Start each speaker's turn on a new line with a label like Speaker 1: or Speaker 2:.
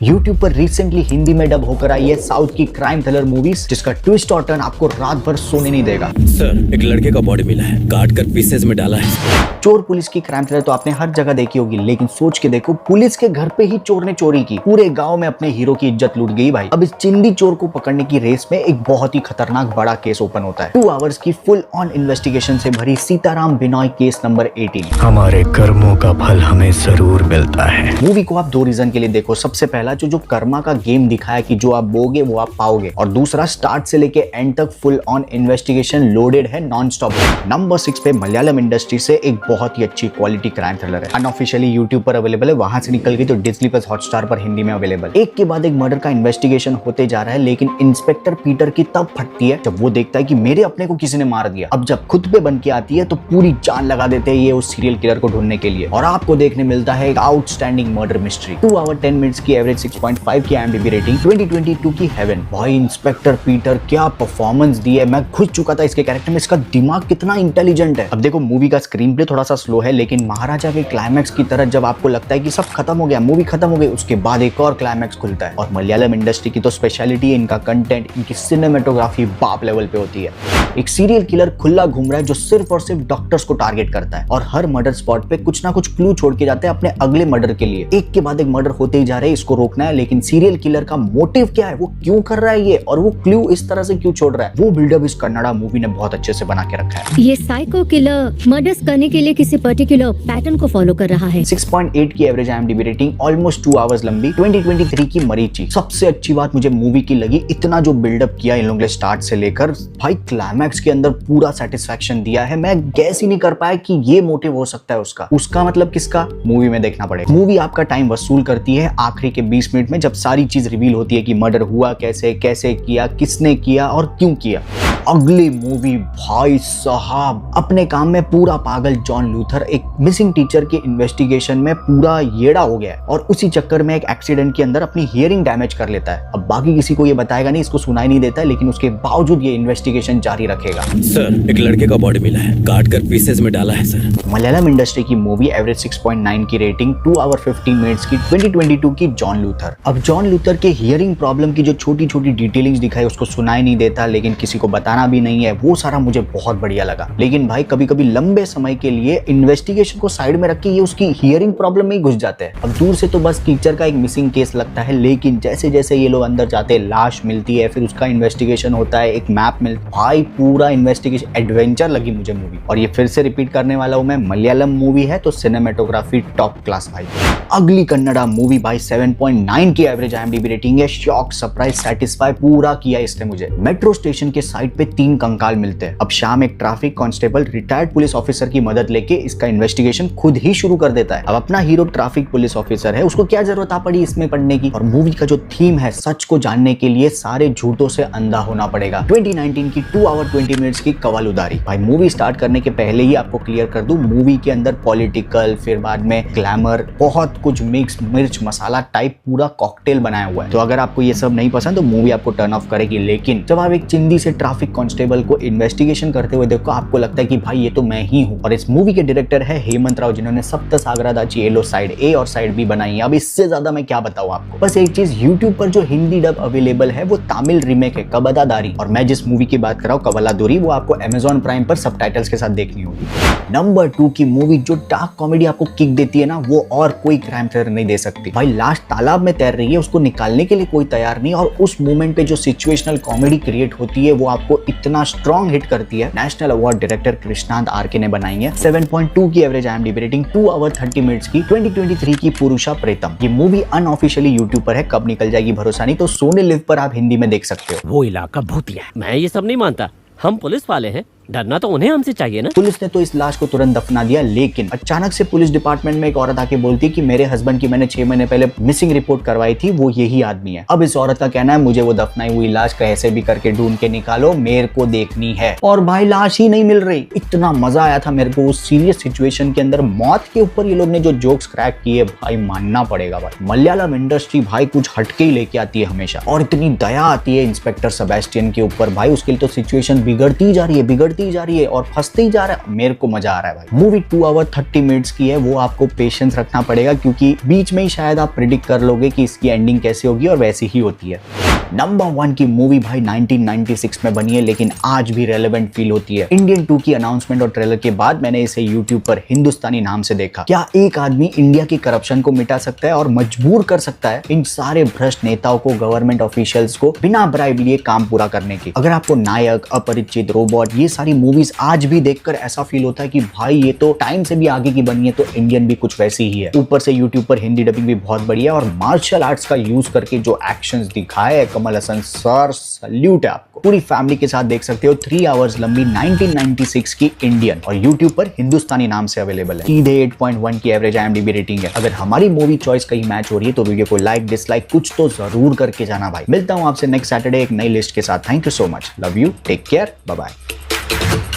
Speaker 1: YouTube पर recently Hindi में dub होकर आई है साउथ की क्राइम थ्रिलर मूवीज, जिसका ट्विस्ट और टर्न आपको रात भर सोने नहीं देगा।
Speaker 2: सर, एक लड़के का बॉडी मिला है, काट कर पीसेस में डाला है।
Speaker 1: चोर पुलिस की क्राइम थ्रिलर तो आपने हर जगह देखी होगी, लेकिन सोच के देखो, पुलिस के घर पे ही चोर ने चोरी की, पूरे गांव में अपने हीरो की इज्जत लूट गई भाई। अब इस चिंदी चोर को पकड़ने की रेस में एक बहुत ही खतरनाक बड़ा केस ओपन होता है। 2 आवर्स की फुल ऑन इन्वेस्टिगेशन से भरी सीताराम बिनॉय केस नंबर 18।
Speaker 3: हमारे कर्मों का फल हमें जरूर मिलता है।
Speaker 1: मूवी को आप 2 रीजन के लिए देखो। सबसे पहला जो कर्मा का गेम दिखाया कि जो आप बोगे वो आप पाओगे, और दूसरा स्टार्ट से लेके एंड तक फुल ऑन इन्वेस्टिगेशन लोडेड है, नॉन स्टॉप। नंबर 6 पे मलयालम इंडस्ट्री से एक बहुत ही अच्छी क्वालिटी क्राइम थ्रिलर है। अनऑफिशियली यूट्यूब पर अवेलेबल है, वहां से निकल गई तो डिज्नी प्लस हॉटस्टार पर हिंदी में अवेलेबल। एक के बाद एक मर्डर का इन्वेस्टिगेशन होते जा रहा है, लेकिन इंस्पेक्टर पीटर की तब फटती है जब वो देखता है कि मेरे अपने को किसी ने मार दिया। अब जब खुद पे बन के आती है तो पूरी जान लगा देते हैं ये उस सीरियल किलर को ढूंढने के लिए, और आपको देखने मिलता है एक outstanding murder mystery. 2 hour 10 minutes की एवरेज 6.5 की IMDb रेटिंग, 2022 की हेवन। भाई इंस्पेक्टर पीटर क्या परफॉर्मेंस दी है, मैं खुद चुका था इसके कैरेक्टर में, इसका दिमाग कितना इंटेलिजेंट है। अब देखो, मूवी का स्क्रीन प्ले थोड़ा सा स्लो है, लेकिन महाराजा के क्लाइमैक्स की तरह जब आपको लगता है कि सब खत्म हो गया, मूवी खत्म हो गई, उसके बाद एक और क्लाइमैक्स खुलता है। और मलयालम इंडस्ट्री की तो स्पेशलिटी है इनका कंटेंट, इनकी सिनेमेटोग्राफी बाप लेवल पे होती है। एक सीरियल किलर खुला घूम रहा है जो सिर्फ और सिर्फ डॉक्टर्स को टारगेट करता है, और हर मर्डर स्पॉट पे कुछ ना कुछ क्लू छोड़ के जाते हैं अपने अगले मर्डर के लिए। एक के बाद एक मर्डर होते ही जा रहे हैं, इसको रोकना है, लेकिन सीरियल किलर का मोटिव क्या है, वो क्यों कर रहा है ये, और वो क्लू इस तरह से क्यों छोड़ रहा है, वो बिल्डअप इस कन्नड़ा मूवी ने बहुत अच्छे से बना के रखा है।
Speaker 4: ये साइको किलर मर्डर्स करने के लिए किसी पर्टिकुलर पैटर्न को फॉलो कर रहा है।
Speaker 1: 6.8 की average IMDb rating, almost 2 hours लंबी, 2023 की मरीची। सबसे अच्छी बात मुझे मूवी की लगी, इतना जो बिल्डअप किया इन लोगों ने स्टार्ट से लेकर, भाई क्लाइमैक्स के अंदर पूरा सेटिस्फैक्शन दिया है। मैं गैस ही नहीं कर पाया कि ये मोटिव हो सकता है उसका मतलब किसका, मूवी में देखना पड़ेगा। मूवी आपका टाइम वसूल करती है आखिरी के 20 मिनट में, जब सारी चीज रिवील होती है कि मर्डर हुआ कैसे, कैसे किया, किसने किया और क्यों किया। अगली मूवी भाई साहब, अपने काम में पूरा पागल जॉन लूथर एक मिसिंग टीचर के इन्वेस्टिगेशन में पूरा येड़ा हो गया है, और उसी चक्कर में एक एक्सीडेंट के अंदर अपनी हियरिंग डैमेज कर लेता है। अब बाकी किसी को ये बताएगा नहीं, इसको सुनाई नहीं देता है, लेकिन उसके बावजूद ये इन्वेस्टिगेशन जारी रखेगा।
Speaker 2: सर, एक लड़के का बॉडी मिला है, काट कर पीसेस में डाला है सर।
Speaker 1: मलयालम इंडस्ट्री की मूवी, एवरेज 6.9 की रेटिंग, 2 आवर 15 मिनट्स की, 2022 की जॉन लूथर। अब जॉन लूथर के हियरिंग प्रॉब्लम की जो छोटी छोटी डिटेलिंग्स दिखाई, उसको सुनाई नहीं देता, लेकिन किसी को बताना भी नहीं है, वो सारा मुझे बहुत बढ़िया लगा। लेकिन भाई कभी कभी लंबे समय के लिए इन्वेस्टिगेशन को साइड में रख के ये उसकी हियरिंग प्रॉब्लम में ही घुस जाते हैं। अब दूर से तो बस टीचर का एक मिसिंग केस लगता है, लेकिन जैसे जैसे ये लोग अंदर जाते हैं, लाश मिलती है, फिर उसका इन्वेस्टिगेशन होता है, एक मैप मिलता है, भाई पूरा इन्वेस्टिगेशन एडवेंचर लगी मुझे मूवी। और ये फिर से रिपीट करने वाला हूं मैं, मलयालम मूवी है तो सिनेमेटोग्राफी टॉप क्लास भाई। अगली कन्नड़ा मूवी भाई, 7.9 की एवरेज IMDb रेटिंग है, शॉक सरप्राइज सैटिस्फाई पूरा किया इसने मुझे। मेट्रो स्टेशन के साइड पे 3 कंकाल मिलते हैं। अब शाम एक traffic constable retired police officer की मदद लेके इसका इन्वेस्टिगेशन खुद ही शुरू कर देता है। अब अपना हीरो ट्रैफिक पुलिस ऑफिसर है, उसको क्या जरूरत आ पड़ी इसमें पढ़ने की। और मूवी का जो थीम है, सच को जानने के लिए सारे झूठों से अंधा होना पड़ेगा। 2019 की 2 आवर 20 मिनट्स की कवाल उदारी। भाई मूवी स्टार्ट करने के पहले ही आपको क्लियर कर दूं, मूवी के अंदर पॉलिटिकल, फिर बाद में ग्लैमर, बहुत कुछ मिक्स मिर्च मसाला टाइप पूरा कॉकटेल बनाया हुआ है। तो अगर आपको ये सब नहीं पसंद तो मूवी आपको टर्न ऑफ करेगी। लेकिन जब आप एक चिंदी से ट्रैफिक कांस्टेबल को इन्वेस्टिगेशन करते हुए देखो, आपको लगता है कि भाई ये तो मैं ही हूँ। और इस मूवी के डायरेक्टर है हेमंत राव, जिन्होंने सप्तसागरादाची येलो साइड ए और साइड बी बनाई है। अब इससे ज्यादा मैं क्या बताऊँ आपको। बस एक चीज, यूट्यूब पर जो हिंदी डब अवेलेबल है वो तमिल रीमेक है, कबदादारी। और मैं जिस मूवी की बात कर रहा हूँ, कवलादुरी, वो आपको अमेजॉन प्राइम पर सबटाइटल्स के साथ देखनी होगी। नंबर 2 की मूवी जो डार्क कॉमेडी आपको किक देती है ना, वो और कोई क्राइम थ्रिलर नहीं दे सकती। भाई लास्ट तालाब में तैर रही है, उसको निकालने के लिए कोई तैयार नहीं, और उस मोमेंट पे जो सिचुएशनल कॉमेडी क्रिएट होती है वो आपको इतना स्ट्रॉन्ग हिट करती है। National award director Krishnand RK ने बनाई है। 7.2 की average IMDb rating, 2 hour 30 minutes की, 2023 की पुरुषा प्रेतम। ये मूवी अनऑफिशियली यूट्यूब पर है, कब निकल जाएगी भरोसा नहीं, तो सोनी लिव पर आप हिंदी में देख सकते हो।
Speaker 5: वो इलाका भूतिया है, मैं ये सब नहीं मानता। हम पुलिस वाले हैं, डरना तो उन्हें हमसे चाहिए ना।
Speaker 1: पुलिस ने तो इस लाश को तुरंत दफना दिया, लेकिन अचानक से पुलिस डिपार्टमेंट में एक औरत आके बोलती कि मेरे हस्बैंड की मैंने 6 महीने पहले मिसिंग रिपोर्ट करवाई थी, वो यही आदमी है। अब इस औरत का कहना है मुझे वो दफनाई हुई लाश कैसे भी करके ढूंढ के निकालो, मेरे को देखनी है। और भाई लाश ही नहीं मिल रही। इतना मजा आया था मेरे को उस सीरियस सिचुएशन के अंदर। मौत के ऊपर ये लोग ने जो जोक्स क्रैक किए, भाई मानना पड़ेगा भाई। मलयालम इंडस्ट्री भाई कुछ हटके ही लेके आती है हमेशा, और इतनी दया आती है इंस्पेक्टर सेबेस्टियन के ऊपर भाई। उसके लिए तो सिचुएशन बिगड़ती जा रही है, चलती जा रही है और फंसते ही जा रहा है। मेरे को मजा आ रहा है भाई। मूवी 2 आवर 30 मिनट्स की है, वो आपको पेशेंस रखना पड़ेगा क्योंकि बीच में ही शायद आप प्रिडिक्ट कर लोगे कि इसकी एंडिंग कैसे होगी और वैसी ही होती है। नंबर 1 की मूवी भाई 1996 में बनी है लेकिन आज भी रेलेवेंट फील होती है। इंडियन 2 की अनाउंसमेंट और ट्रेलर के बाद मैंने इसे यूट्यूब पर हिंदुस्तानी नाम से देखा। क्या एक आदमी इंडिया की करप्शन को मिटा सकता है और मजबूर कर सकता है इन सारे भ्रष्ट नेताओं को, गवर्नमेंट ऑफिशियल्स को बिना ब्राइब लिए काम पूरा करने की? अगर आपको नायक, अपरिचित, रोबोट ये सारी मूवीज आज भी देखकर ऐसा फील होता है कि भाई ये तो टाइम से भी आगे की बनी है, तो इंडियन भी कुछ वैसी ही है। ऊपर से यूट्यूब पर हिंदी डबिंग भी बहुत बढ़िया और मार्शल आर्ट्स का यूज करके जो एक्शंस दिखाए है कमल हसन सर, सल्यूट है आपको। पूरी फैमिली के साथ देख सकते हो। 3 आवर्स लंबी 1996 की इंडियन और यूट्यूब पर हिंदुस्तानी नाम से अवेलेबल है। सीधे 8.1 की एवरेज IMDb रेटिंग है। अगर हमारी मूवी चॉइस कहीं मैच हो रही है तो वीडियो को लाइक, डिसलाइक कुछ तो जरूर करके जाना भाई। मिलता हूं आपसे नेक्स्ट सैटरडे एक नई लिस्ट के साथ। Thank you so much, love you, take care, bye bye.